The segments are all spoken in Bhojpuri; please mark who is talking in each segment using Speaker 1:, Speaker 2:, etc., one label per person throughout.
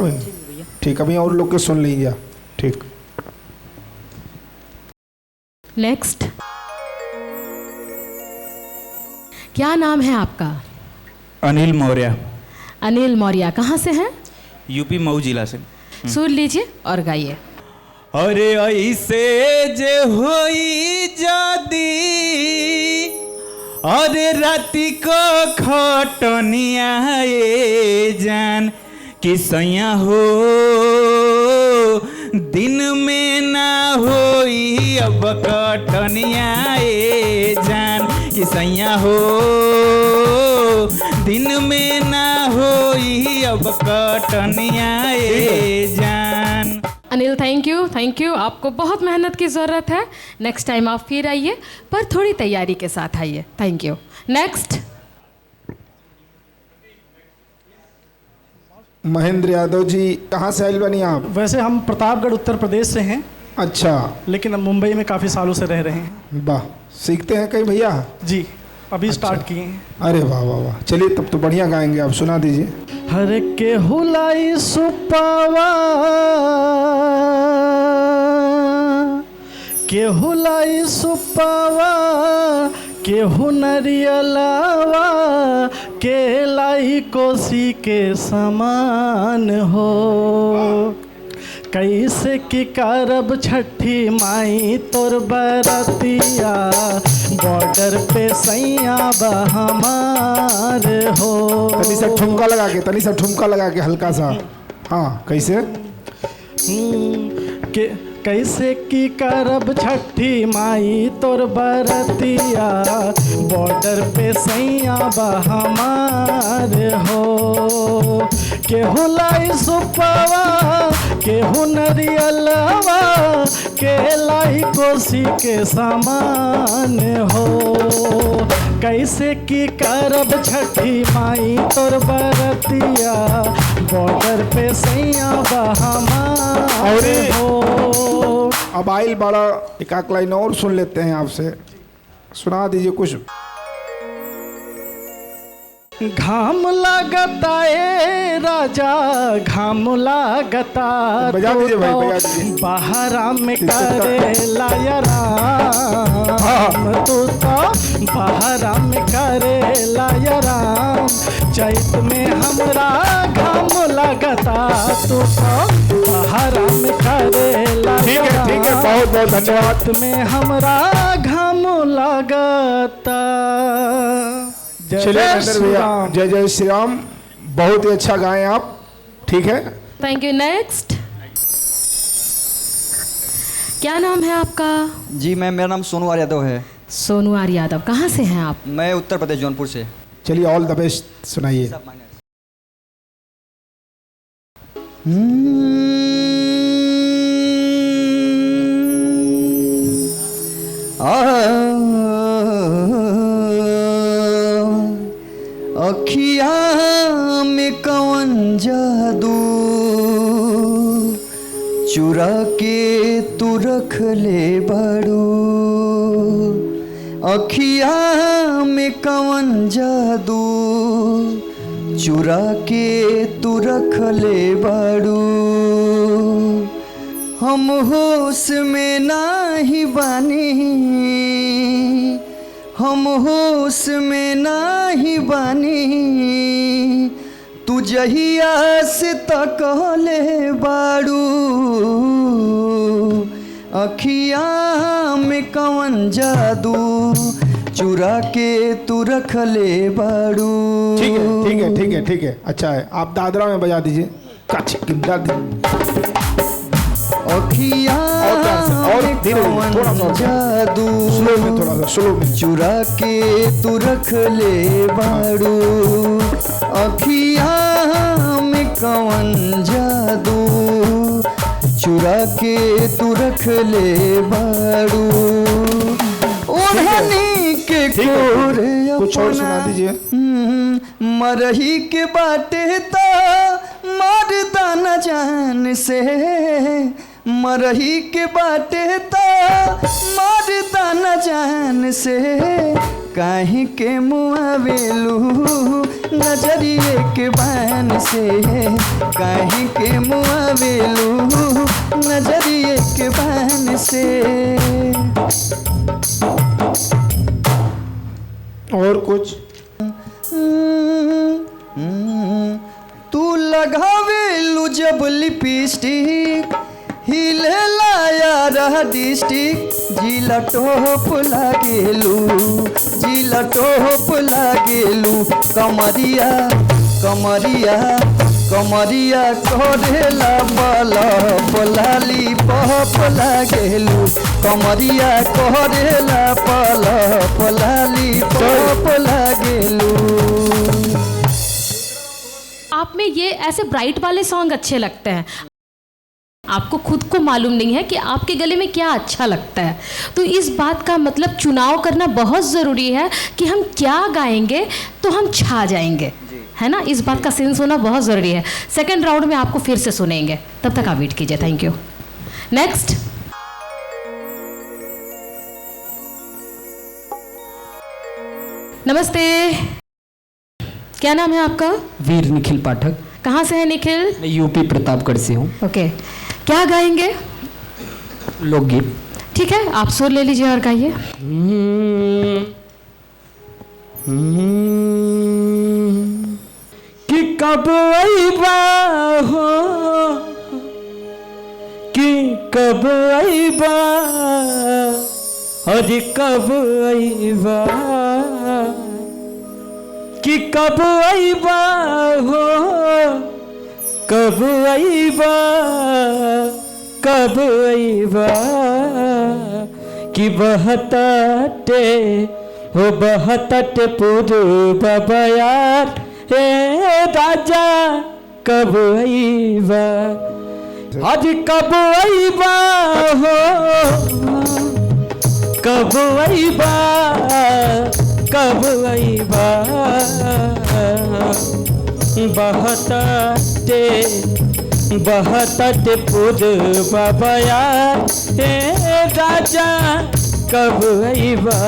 Speaker 1: भाई? ठीक, अभी और लोग के सुन लीजिए। ठीक,
Speaker 2: नेक्स्ट। क्या नाम है आपका?
Speaker 3: अनिल मौर्य।
Speaker 2: अनिल मौर्य, कहाँ से हैं?
Speaker 3: यूपी मऊ जिला से।
Speaker 2: सुन लीजिए और गाइए।
Speaker 3: अरे ऐसे जे होई जादी, अरे राती को खटनिया ए जान कि सैया हो, दिन में ना होई अब कटनिया ए जान कि सैया हो, दिन में ना होई अब कटनिया ए जान।
Speaker 2: Anil, thank you. आपको बहुत मेहनत की ज़रूरत है। नेक्स्ट टाइम आप फिर आइए, पर थोड़ी तैयारी के साथ आइए। Thank you. Next.
Speaker 1: Mahendra Yadav ji, कहाँ से आइल बनी आप?
Speaker 4: वैसे हम प्रतापगढ़ उत्तर प्रदेश से हैं।
Speaker 1: अच्छा।
Speaker 4: लेकिन अब मुंबई में काफ़ी सालों से रह रहे हैं।
Speaker 1: वाह, सीखते हैं कहीं भैया?
Speaker 4: जी, अभी
Speaker 1: अच्छा।
Speaker 4: स्टार्ट किए हैं।
Speaker 1: अरे वाह वाह वाह, चलिए तब तो बढ़िया गाएंगे आप, सुना दीजिए।
Speaker 4: हर के हुलाई सुपावा, के हुलाई सुपावा, के हुनरियलावा, के लाई कोसी के समान हो। कैसे की करब छठी माई तोर बरतिया, बॉर्डर पे सैया बहमार हो।
Speaker 1: तनी सा ठुमका लगा के हल्का सा। हाँ, कैसे?
Speaker 4: के कैसे की करब छठी माई तोर बरतिया, बॉर्डर पे सैया बहमार हो। केहू लाई सुपवा, केहू नरियलवा, के लाई कोसी के समान हो। कैसे की करब छठी माई तोर बरतिया, बॉर्डर पे सैया बहमार हो।
Speaker 1: अब आइल बड़ा, एक आक लाइन और सुन लेते हैं आपसे, सुना दीजिए कुछ।
Speaker 4: घाम लागता ए राजा, घाम लागता,
Speaker 1: बजा दीजिए भाई, बजा दीजिए।
Speaker 4: बहरा में करे लायराम, तू तो बहरा में करे लायराम। चैत में हमरा घाम लागता, तू तो बहरा में करे लायराम।
Speaker 1: ठीक है, बहुत बहुत धन्यवाद।
Speaker 4: चैत में हमरा घाम लागता।
Speaker 1: चलिए नरेंद्र भैया, जय जय श्री राम, बहुत ही अच्छा गाएं आप। ठीक है,
Speaker 2: थैंक यू। नेक्स्ट। क्या नाम है आपका?
Speaker 5: जी मैम, मेरा नाम सोनू यादव है।
Speaker 2: सोनू आर यादव, कहाँ से हैं आप?
Speaker 5: मैं उत्तर प्रदेश जौनपुर से।
Speaker 1: चलिए ऑल द बेस्ट सुनाइए।
Speaker 5: अखिया में कवन जादू, चुरा के तू रख ले बड़ू। अखिया में कवन जादू, चुरा के तू रख ले बड़ू। हम होश में नाही बानी, हम होश में नाही बानी, तू जहिया से तकले बाड़ू। अखिया में कवन जादू, चुरा के तू रख ले बाड़ू।
Speaker 1: ठीक है, अच्छा है। आप दादरा में बजा दीजिए।
Speaker 5: अखिया में कवन जादू,
Speaker 1: स्लो में
Speaker 5: चुरा के तू रख ले बाड़ू। अखिया में कवन जादू, चुरा के तू रख ले बाड़ू। ओढ़नी के कोरे
Speaker 1: कुछ और सुना दीजिए।
Speaker 5: मरही के बाटे तो मरदा न जान से, मरही के बाटे तो मरदा न जान से। काहे के मुआवेलू नजरिए के बान से, काहे के मुआवेलू नजरिए के बान से।
Speaker 1: और कुछ?
Speaker 5: तू लगावेलू जब लिपस्टिक हिलेला यार डिस्ट्रिक्ट, जिला टॉप लागेलू, जिला टॉप लागेलू। कमरिया कमरिया कमरिया करेला बला पलाली पप लागेलू, कमरिया करेला पला पलाली पप लागेलू।
Speaker 2: आप में ये ऐसे ब्राइट वाले सॉन्ग अच्छे लगते हैं, आपको खुद को मालूम नहीं है कि आपके गले में क्या अच्छा लगता है। तो इस बात का मतलब चुनाव करना बहुत ज़रूरी है कि हम क्या गाएंगे तो हम छा जाएंगे, है ना। इस बात का सेंस होना बहुत ज़रूरी है। सेकंड राउंड में आपको फिर से सुनेंगे, तब तक आप वेट कीजिए। Thank you. नेक्स्ट। नमस्ते, क्या नाम है आपका?
Speaker 6: वीर निखिल पाठक।
Speaker 2: कहाँ से है निखिल?
Speaker 6: मैं यूपी प्रतापगढ़ से हूँ।
Speaker 2: ओके, क्या गाएंगे?
Speaker 6: लोकगीत।
Speaker 2: ठीक है, आप सुर ले लीजिए और गाइए।
Speaker 6: कि कब आईबा हो, कि कब आईबा, अरे कब आईबा, कि कब आईबा हो, कब आईबा, कब आईबा, कि बहताटे हो बहताटे पूर्व बयार, हे राजा कब आईबा, आज कब आईबा हो, कब आईबा, कब आईबा, बहताटे बहताटे पूर्व बयार, हे राजा कब आईबा,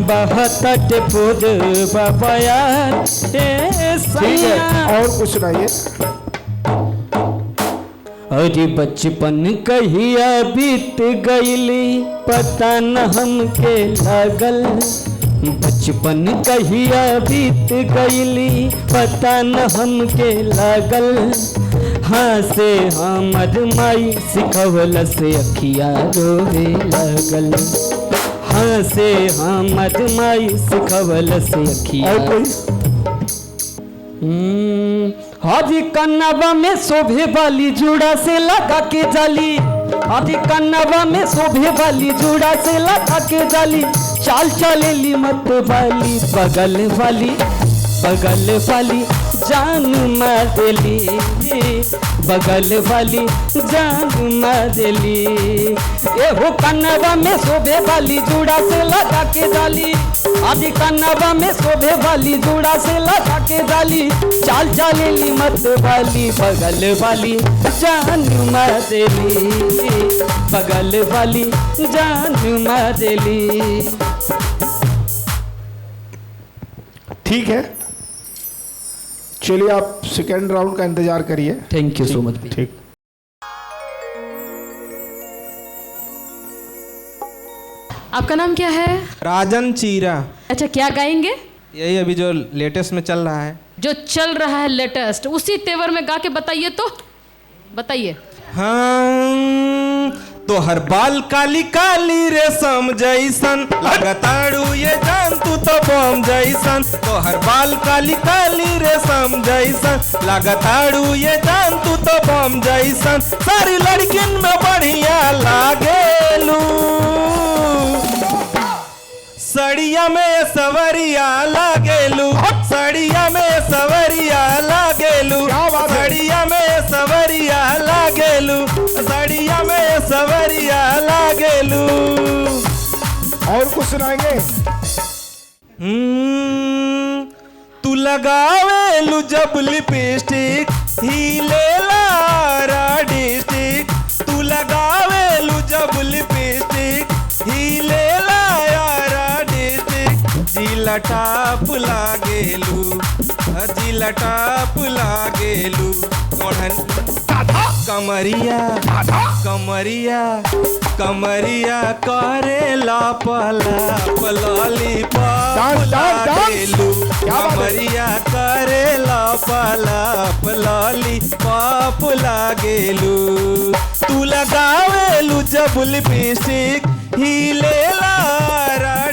Speaker 6: बहताटे पूर्व बयार, हे सैया।
Speaker 1: और कुछ सुनाइए।
Speaker 6: अरे बचपन कहिया बीत गईली पता न हमके लागल, बचपन कहिया बीत गईली पता न हमके लागल, हाँ से हमर माई सिखवल से अखिया रोवे लागल, हाँ से हमर माई सिखवल से अखिया।
Speaker 1: और कोई?
Speaker 6: हाजी कन्नवा में शोभे वाली जुड़ा से लगा के जाली, हाजी कन्नवा में शोभे वाली जुड़ा से लगा के जाली, चाल चलेली मत वाली बगल वाली, बगल वाली जान मारेली, बगल वाली जान मारेली। एहो कन्नवा में शोभे वाली जुड़ा से लगा के जाली, आदि कन्नवा में शोभे वाली जुड़ा से लगा के डाली, चाल चलेली मत वाली बगल वाली जान मारेली, बगल वाली जान मारेली।
Speaker 1: ठीक है, चलिए आप सेकेंड राउंड का इंतजार करिए।
Speaker 6: Thank you so much.
Speaker 1: ठीक।
Speaker 2: आपका नाम क्या है?
Speaker 7: राजन चीरा।
Speaker 2: अच्छा, क्या गाएंगे?
Speaker 7: यही अभी जो लेटेस्ट में चल रहा है।
Speaker 2: जो चल रहा है लेटेस्ट, उसी तेवर में गा के बताइए तो, बताइए।
Speaker 7: हाँ, तो हर बाल काली काली रेशम जैसन लगातारू ये जान तू तो बम जैसन, तो हर बाल काली काली रेशम जैसन लगातारू ये जान तू तो बम जैसन, सारी लड़किन में बढ़िया लागेलू, सड़िया में सवरिया लागेलू, सड़िया में सवरिया लागेलू, सड़िया में सवरिया लागेलू, सड़िया में सवरिया लागेलू।
Speaker 1: और कुछ सुनाएंगे?
Speaker 7: तू लगावेलू जब लिपस्टिक हीलेला डिस्ट्रिक्ट, तू लगावेलू जब लिपस्टिक हीलेला यारा डिस्ट्रिक्ट, जिला टाप लागेलू जिला टाप लागेलू ओढ़न कमरिया कमरिया कमरिया करेला पला पलाली पाप लागेलू कमरिया करेला पला पलाली पाप लागेलू तू लगावेलू जब लिपस्टिक हिले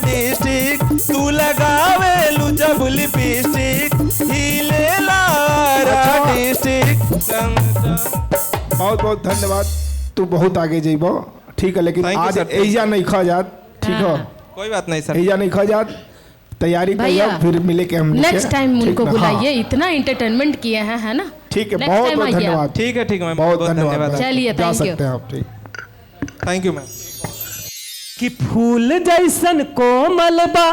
Speaker 7: डिस्ट्रिक्ट तू लगावेलू जब लिपस्टिक हिले डिस्ट्रिक्ट
Speaker 1: बहुत बहुत धन्यवाद। तू बहुत आगे जेबो ठीक है, लेकिन
Speaker 7: Thank you,
Speaker 1: आज
Speaker 7: sir.
Speaker 1: ऐजा नहीं खा जात ठीक है,
Speaker 7: कोई बात नहीं सर।
Speaker 1: ऐजा नहीं खा जात, तैयारी
Speaker 2: भैया
Speaker 1: करिए फिर मिले के हम
Speaker 2: नेक्स्ट टाइम उनको
Speaker 1: हाँ।
Speaker 2: बुलाइए, इतना एंटरटेनमेंट किए हैं, है ना?
Speaker 1: ठीक है,
Speaker 2: Next
Speaker 1: बहुत
Speaker 2: time
Speaker 1: बहुत
Speaker 2: आइए
Speaker 1: धन्यवाद।
Speaker 7: ठीक है मैम,
Speaker 1: बहुत धन्यवाद।
Speaker 2: चलिए,
Speaker 1: जा
Speaker 2: thank you.
Speaker 1: सकते हैं आप। ठीक,
Speaker 7: थैंक यू मैम।
Speaker 6: कि फूल जैसन कोमल बा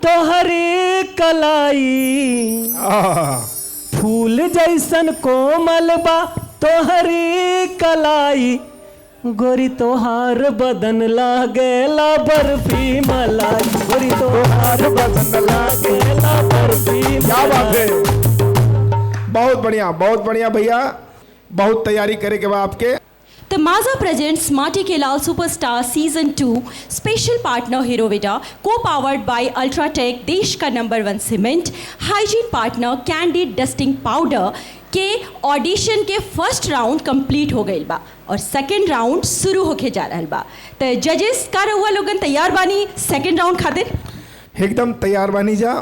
Speaker 6: तोहरी कलाई, फूल जैसन कोमल बा तोहरी कलाई, गोरी तोहार बदन लागेला बर्फी मलाई, गोरी तोहार बदन लागेला बर्फी
Speaker 1: क्या बात
Speaker 6: मलाई।
Speaker 1: है, बहुत बढ़िया भैया, बहुत तैयारी करे के बाद आपके।
Speaker 8: The Mazza presents Marty Kelal Superstar Season 2 Special Partner Herovita Co-powered by Ultratech देश का number 1 cement hygiene partner candid dusting powder के ऑडिशन के फर्स्ट राउंड कंप्लीट हो गई बा और सेकेंड राउंड शुरू होके जा रहा बा। तो जजेस का रहुआ लोगन तैयार बानी सेकेंड राउंड खातिर?
Speaker 1: एकदम तैयार बनी जा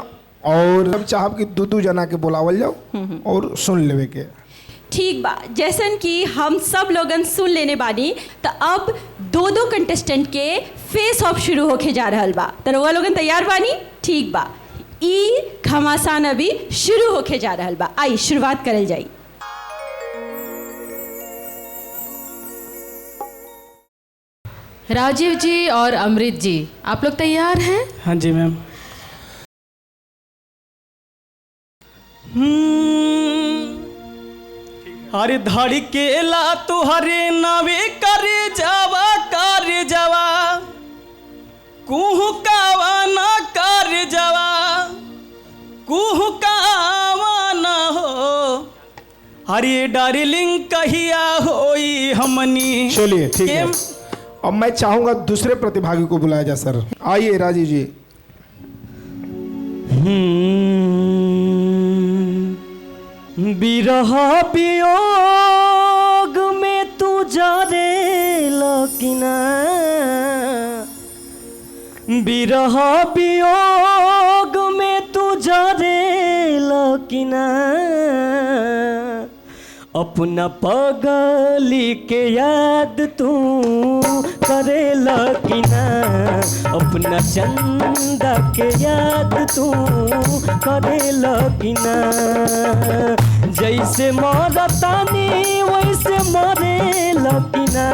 Speaker 1: और अब चाहब कि दू जना के बुलावल जाओ और सुन लेवे के।
Speaker 8: ठीक बा, जैसन कि हम सब लोगन सुन लेने बानी तो अब दो कंटेस्टेंट के फेस ऑफ शुरू होके जा रहल बा। तो रउआ लोगन तैयार बानी? ठीक बा, ई घमासान अभी शुरू होके जा रहल बा। आई शुरुआत करल जाई।
Speaker 2: राजीव जी और अमृत जी, आप लोग तैयार हैं?
Speaker 4: हाँ जी मैम।
Speaker 6: अरे धड़ केला तुहरे नवे करे जावा कुहकावा ना कर जावा कुहकावा ना हो। अरे डार्लिंग कहिया होई हमनी।
Speaker 1: चलिए ठीक है, अब मैं चाहूंगा दूसरे प्रतिभागी को बुलाया जाए। सर आइए राजीव जी।
Speaker 6: बिरह वियोग में तू जारे लकिना, बिरह वियोग में तू जारे लकिना, अपना पगली के याद तू करे लकिना, अपना चंदा के याद तू करे लकिना। जैसे मरतानी वैसे मरे लकिना,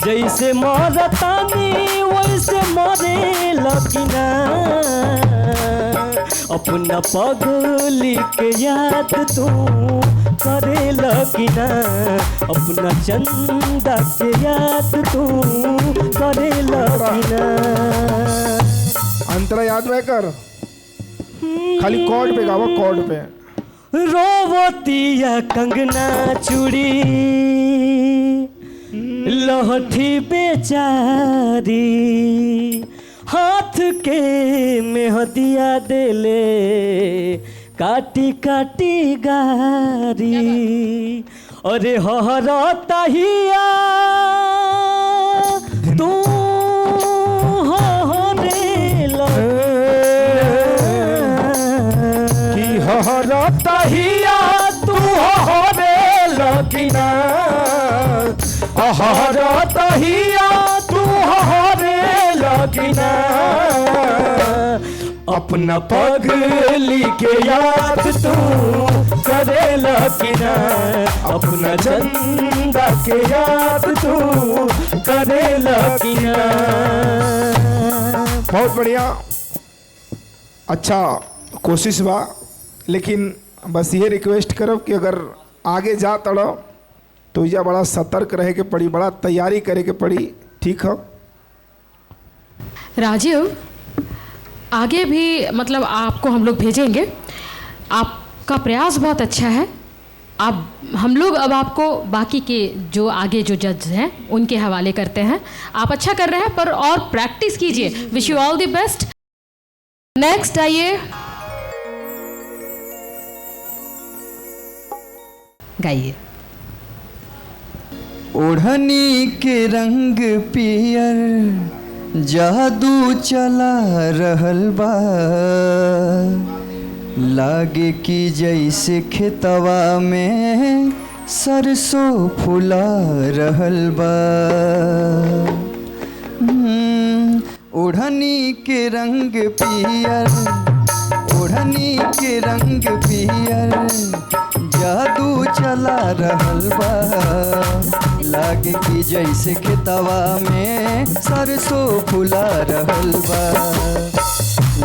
Speaker 6: जैसे मरतानी वैसे मरे लकिना, अपना पगली के याद तू करे लकिना, अपना चंदा के याद तू करे लकिना।
Speaker 1: अंतरा याद में कर, खाली कॉर्ड पे गावा, कॉर्ड पे।
Speaker 6: रोवतिया कंगना चूड़ी लहठी बेचारी, हाथ के मेहदिया देले काटी काटी गारी। अरे हरता हिया तू हरे
Speaker 1: कि हरता हिया तू हरे लकिना, हरता हिया तू हरे लकिना, अपना पगली के याद तू करे लकिना, अपना चंदा के याद तू करे लकिना। बहुत बढ़िया, अच्छा कोशिश बा, लेकिन बस ये रिक्वेस्ट करब कि अगर आगे जा तड़ो तो या बड़ा सतर्क रहे के पड़ी, बड़ा तैयारी करे के पड़ी, ठीक है?
Speaker 2: राजीव, आगे भी मतलब आपको हम लोग भेजेंगे। आपका प्रयास बहुत अच्छा है। आप हम लोग अब आपको बाकी के जो आगे जो जज हैं उनके हवाले करते हैं। आप अच्छा कर रहे हैं पर और प्रैक्टिस कीजिए। Wish you all the best. Next आइए, गाइए।
Speaker 5: ओढ़नी के रंग पियर जादू चला रहल बा, लागे कि जैसे खेतवा में सरसों फुला रहल बा। ओढ़नी के रंग पियर, ओढ़नी के रंग पियर जादू चला रहल बा, लागे कि जैसे खेतवा में सरसों फुला रहल बा,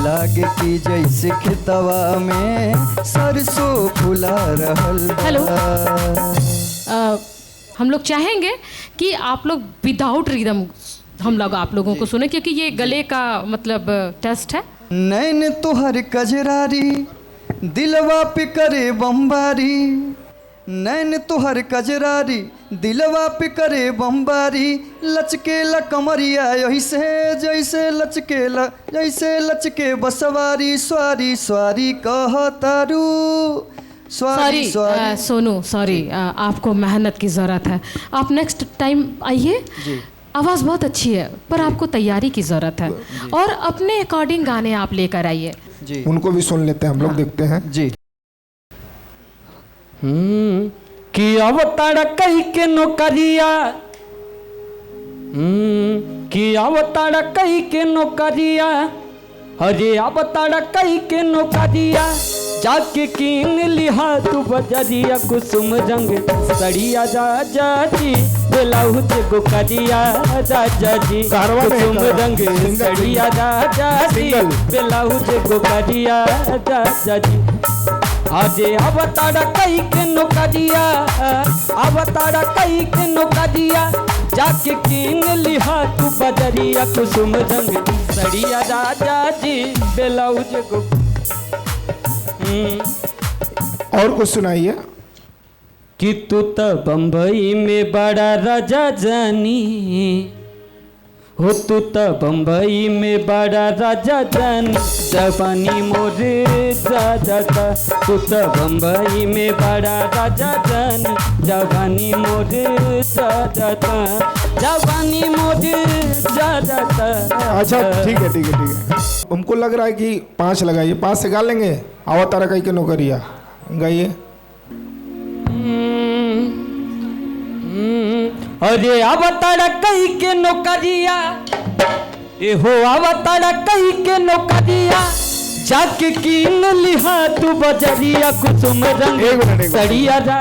Speaker 5: लागे कि जैसे खेतवा में सरसों फुला रहल बा।
Speaker 2: हेलो, हम लोग चाहेंगे कि आप लोग विदाउट रिदम हम लोग आप लोगों को सुने, क्योंकि ये गले का मतलब टेस्ट है।
Speaker 5: नैन तोहर कजरारी दिलवा पे करे बम्बारी, नैन तोहर कजरारी दिलवा पे करे बम्बारी, लचकेला कमरिया ऐसे जैसे लचके बसवारी, स्वारी स्वारी कहतारू स्वारी स्वारी।
Speaker 2: सोनू सॉरी, आपको मेहनत की ज़रूरत है। आप नेक्स्ट टाइम आइए। आवाज़ बहुत अच्छी है पर आपको तैयारी की ज़रूरत है और अपने अकॉर्डिंग गाने आप लेकर आइए
Speaker 5: जी।
Speaker 1: उनको भी सुन लेते हैं हम लोग, देखते हैं
Speaker 5: जी।
Speaker 6: कि अवतार कई के नौकरिया, कि अवतार कई के नौकरिया, अरे अवतार कई के नौकरिया, जाके कीन लिहा तू बजरिया, कुसुम रंग सड़िया जा जी, ब्लाउज गोकरिया जा जी, कुसुम रंग सड़िया जा जी, ब्लाउज गोकरिया जा जी। अरे अवतार कई के नौकरिया, अवतार कई के नौकरिया, जाके कीन लिहा तू बजरिया, कुसुम रंग सड़िया जा जी, ब्लाउज गो।
Speaker 1: और कुछ सुनाइए।
Speaker 6: कि तू तो बम्बई में बड़ा राजा जानी हो, तू तो बम्बई में बड़ा राजा जानी, जवानी मोरे जा जाता, तू तो बम्बई में बड़ा राजा जानी, जवानी मोरे जा जाता, जवानी मोरे जा जाता।
Speaker 1: अच्छा ठीक है ठीक है ठीक है। हमको लग रहा है कि 5 लगाइए, 5 से गा लेंगे। अवतार कई के नौकरिया गाइए।
Speaker 6: अरे अवतार कई के नौकरिया, ए हो अवतार कई के नौकरिया, जाके कीन लिहा तू बजरिया, कुसुम रंग सड़िया जा।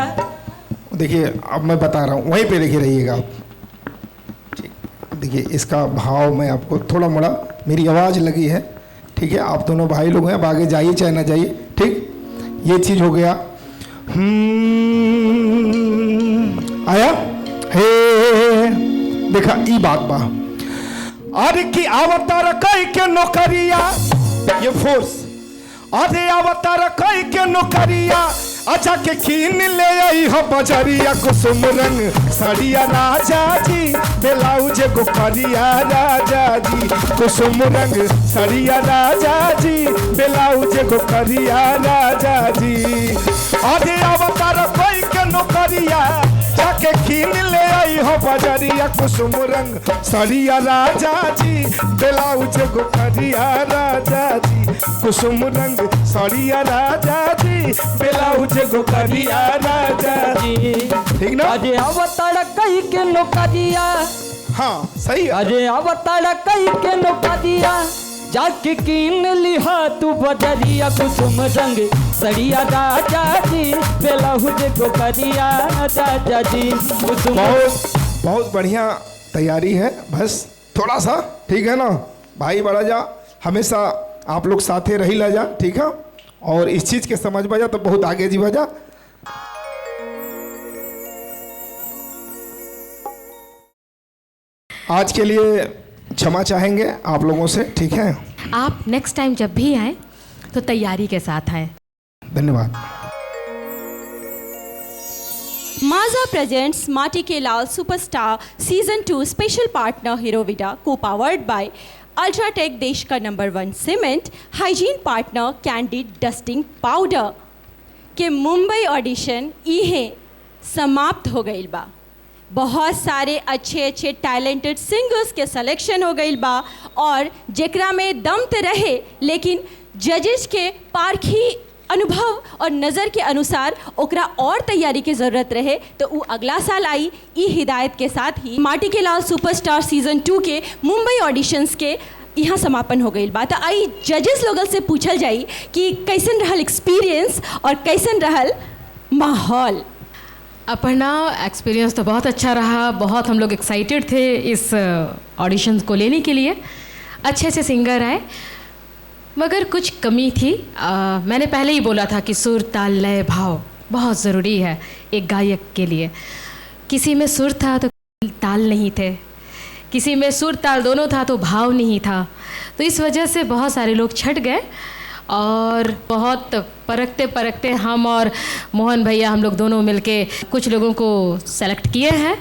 Speaker 1: देखिए अब मैं बता रहा हूँ, वहीं पे देखिए रहिएगा आप। ठीक, देखिए इसका भाव मैं आपको थोड़ा मोड़ा, मेरी आवाज़ लगी है, ठीक है। आप दोनों भाई लोग हैं, अब आगे जाइए चाहे ना जाइए, ठीक। ये चीज़ हो गया। आया हे देखा ई बात बा। अरे की अवतार कई के नौकरिया, ये फोर्स। अरे अवतार कई के नौकरिया, अच्छा के कीन ले आई हो बजरिया, कुसुम रंग साड़िया राजा जी, ब्लाउज गोकरिया राजा जी, कुसुम रंग साड़िया राजा जी, ब्लाउज गोकरिया राजा जी। अरे अवतार कई के नौकरिया, जाके कीन ले आई हो बजरिया, कुसुम रंग साड़िया राजा जी, ब्लाउज गोकरिया राजा जी, कुसुम रंग साड़िया राजा जी, ब्लाउज गोकरिया राजा जी। ठीक ना?
Speaker 6: अरे अवतार कई के नौकरिया,
Speaker 1: हाँ सही है।
Speaker 6: अरे अवतार कई के नौकरिया, जाके कीन लिहा तू बजरिया, कुसुम रंग सड़िया राजा जी, ब्लाउज गोकरिया राजा जी, कुसुम।
Speaker 1: बहुत बढ़िया तैयारी है, बस थोड़ा सा, ठीक है ना भाई। बड़ा जा हमेशा आप लोग साथे रही ला जा, ठीक है। और इस चीज़ के समझ बजा तो बहुत आगे जी बजा। आज के लिए क्षमा चाहेंगे आप लोगों से, ठीक है।
Speaker 2: आप नेक्स्ट टाइम जब भी आएँ तो तैयारी के साथ आएँ।
Speaker 1: धन्यवाद।
Speaker 8: Mazza presents Mati Ke Lal Superstar Season 2 special partner Herovita co-powered by Ultratech देश का number 1 cement, hygiene partner candid dusting powder के मुंबई ऑडिशन इहे समाप्त हो गई बा। बहुत सारे अच्छे अच्छे टैलेंटेड सिंगर्स के सिलेक्शन हो गई बा और जेकरा में दम तो रहे लेकिन जजेस के पारखी अनुभव और नज़र के अनुसार ओकरा और तैयारी की ज़रूरत रहे तो वो अगला साल आई ई हिदायत के साथ ही माटी के लाल सुपरस्टार सीज़न 2 के मुंबई ऑडिशंस के यहाँ समापन हो गई बात। आई जजेस लोगन से पूछल जाई कि कैसन रहल एक्सपीरियंस और कैसन रहल माहौल।
Speaker 2: अपर्णा, एक्सपीरियंस तो बहुत अच्छा रहा, बहुत हम लोग एक्साइटेड थे इस ऑडिशन को लेने के लिए। अच्छे से सिंगर आए मगर कुछ कमी थी। मैंने पहले ही बोला था कि सुर ताल लय भाव बहुत ज़रूरी है एक गायक के लिए। किसी में सुर था तो ताल नहीं थे, किसी में सुर ताल दोनों था तो भाव नहीं था। तो इस वजह से बहुत सारे लोग छट गए और बहुत परखते परखते हम और मोहन भैया हम लोग दोनों मिलके कुछ लोगों को सेलेक्ट किए हैं।